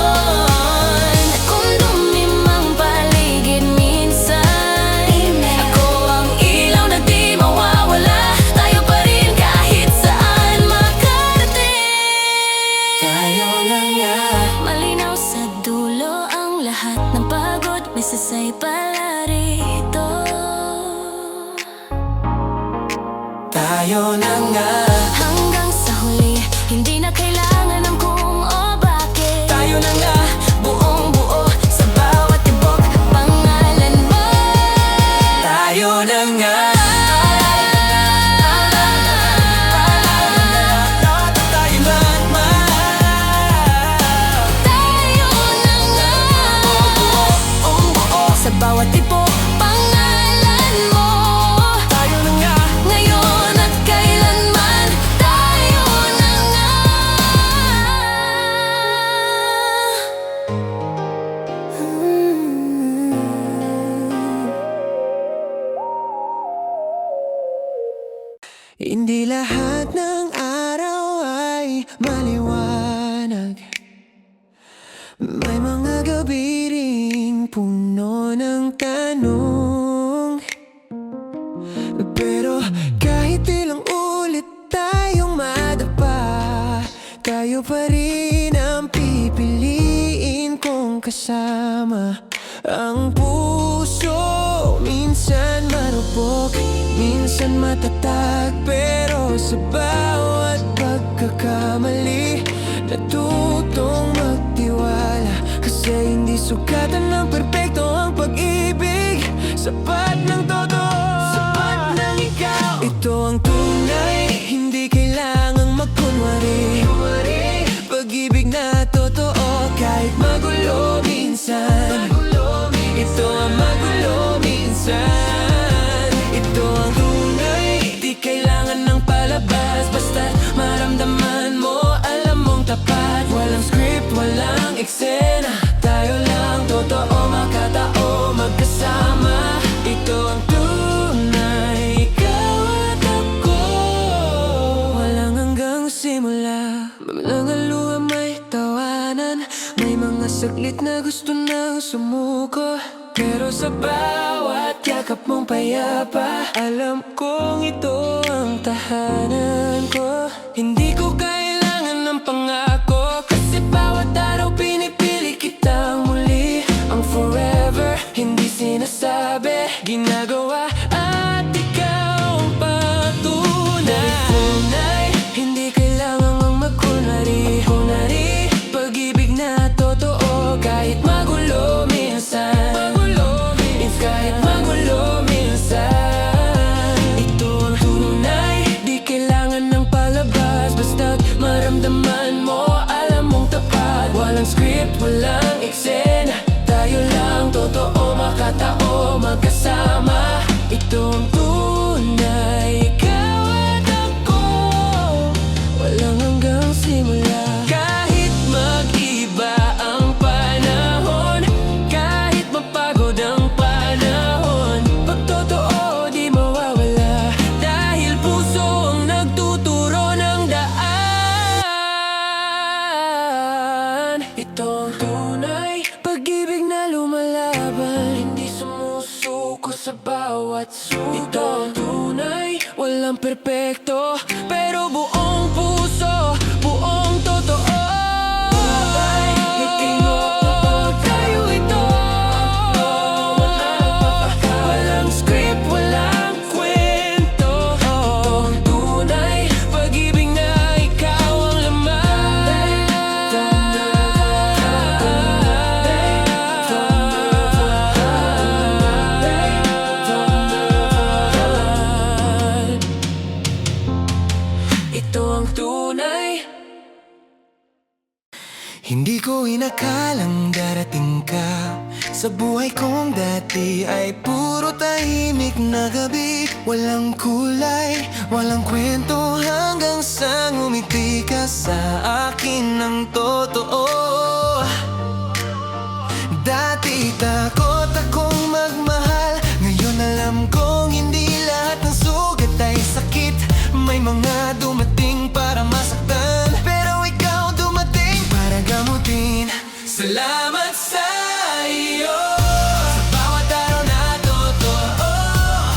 Kung dumimang paligid minsan, ako ang ilaw na di mawawala, tayo pa rin kahit saan makarating. Tayo lang nga, malinaw sa dulo ang lahat ng pagod, may sasay pala rito. Tayo na nga, Hanggang sa huli, hindi na kailangan ng kung o bakit. tayo na nga. Buong buo sa bawat tibok, pangalan mo. Tayo na nga. Tayo lang Tayo na nga. Sa bawat tibok, pangalan mo. Tayo na nga. Ngayon at kailanman, tayo na nga. Hindi lahat ng araw ay maliwanag. May mga gabi ring puno ng tanong. Pero kahit ilang ulit tayong madapa, tayo pa rin ang pipiliin kong kasama. Ang puso minsan marupok, minsan matatag, pero sa bawat pagkakamali natutong magtiwala. Kasi hindi sukatan ng perpekto ang pag-ibig, sapat ng totoo, sapat ng ikaw. Ito ang tunay, hindi kailangang magkunwari. Pag-ibig na totoo kahit magulo minsan. Ito ang magulo minsan. Ito ang tunay, di kailangan ng palabas, basta maramdaman mo, alam mong tapat. Walang script, walang eksena, tayo lang totoo, makatao, magkasama. Ito ang tunay, ikaw at ako. Walang hanggang simula, mga luha may tawanan, may mga saglit na gusto nang sumuko. Pero sa bawat yakap mong payapa, alam kong ito ang tahanan ko. Hindi ko kailangan ng pangako, kasi bawat araw pinipili kitang muli. Ang forever, hindi sinasabi, ginagawa, at ikaw ang patunay. Hindi kailangan ang magkunwari, pag-ibig na totoo kahit magulo minsan. Kahit magulo minsan. Ito ang tunay, di kailangan ng palabas, basta walang eksena. Tayo lang, totoo, makatao, magkasama. Itong tunay, ikaw at ako, walang hanggang simula. Kahit mag-iba ang panahon, kahit mapagod ang panahon, pag totoo di mawawala, dahil puso ang nagtuturo ng daan. Itong tunay, pag-ibig na lumalaban, hindi sumusuko sa bawat sulok. Itong tunay, walang perpekto, pero buong puso, buong totoo. Ngiti mo kapag tayo ito, walang script, walang kwento. Itong tunay, pag-ibig na ikaw ang laman. Ito ang tunay. Hindi ko inakalang darating ka sa buhay kong dati, ay puro tahimik na gabi. Walang kulay, walang kwento, hanggang sa ngumiti ka sa akin ng totoo. Dati takot akong magmahal, ngayon alam kong hindi lahat ng sugat ay sakit. May mga dumating para masaktan, pero ikaw dumating para gamutin. Salamat sa iyo, sa bawat araw na totoo,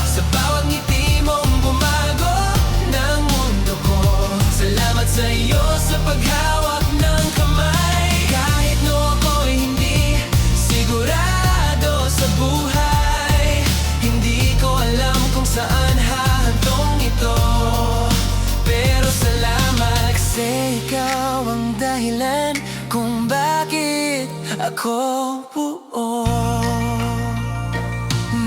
sa bawat ngiti mong bumago ng mundo ko. Salamat sa iyo sa paghawak ng kamay, kahit no ako'y hindi sigurado sa buhay. Hindi ko alam kung saan hahantong ito, pero salamat kasi ikaw ang dahilan kung bakit ako buo.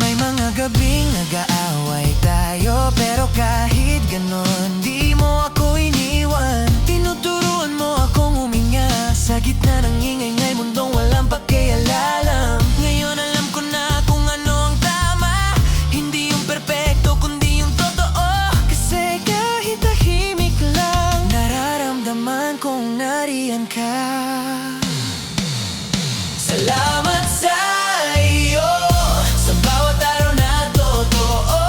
May mga gabing nag-aaway tayo, pero kahit ganon di mo ako iniwan. Tinuturuan mo akong huminga sa gitna ng ingay-ngay mundong walang pakialalam. Ngayon alam ko na kung ano ang tama, hindi yung perpekto kundi yung totoo. Kasi kahit tahimik lang, nararamdaman kong nariyan ka. Salamat sa iyo, sa bawat araw na totoo,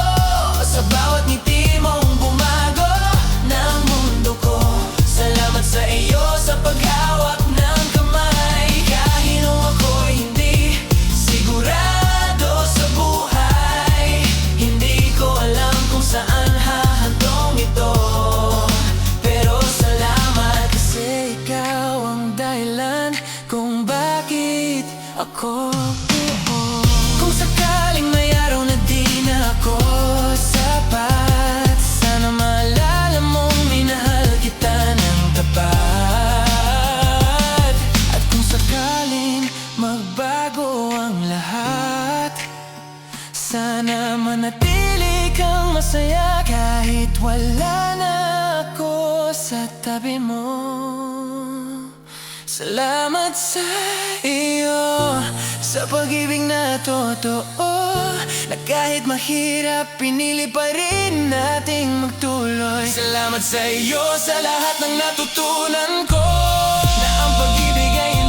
sa bawat ngiti mong bumago ng mundo ko. Salamat sa iyo sa paghawak ng kamay, kahit no ako'y hindi sigurado sa buhay. Hindi ko alam kung saan hahantong ito, pero salamat kasi ikaw ang dahilan kung bakit ako buo. Kung sakaling may araw na di na ako sapat, sana maalala mong minahal kita ng tapat. At kung sakaling magbago ang lahat, sana manatili kang masaya kahit wala na ako sa tabi mo. Salamat sa iyo, sa pag-ibig na totoo, na kahit mahirap pinili pa rin nating magtuloy. Salamat sa iyo sa lahat ng natutunan ko, na ang pag-ibig ay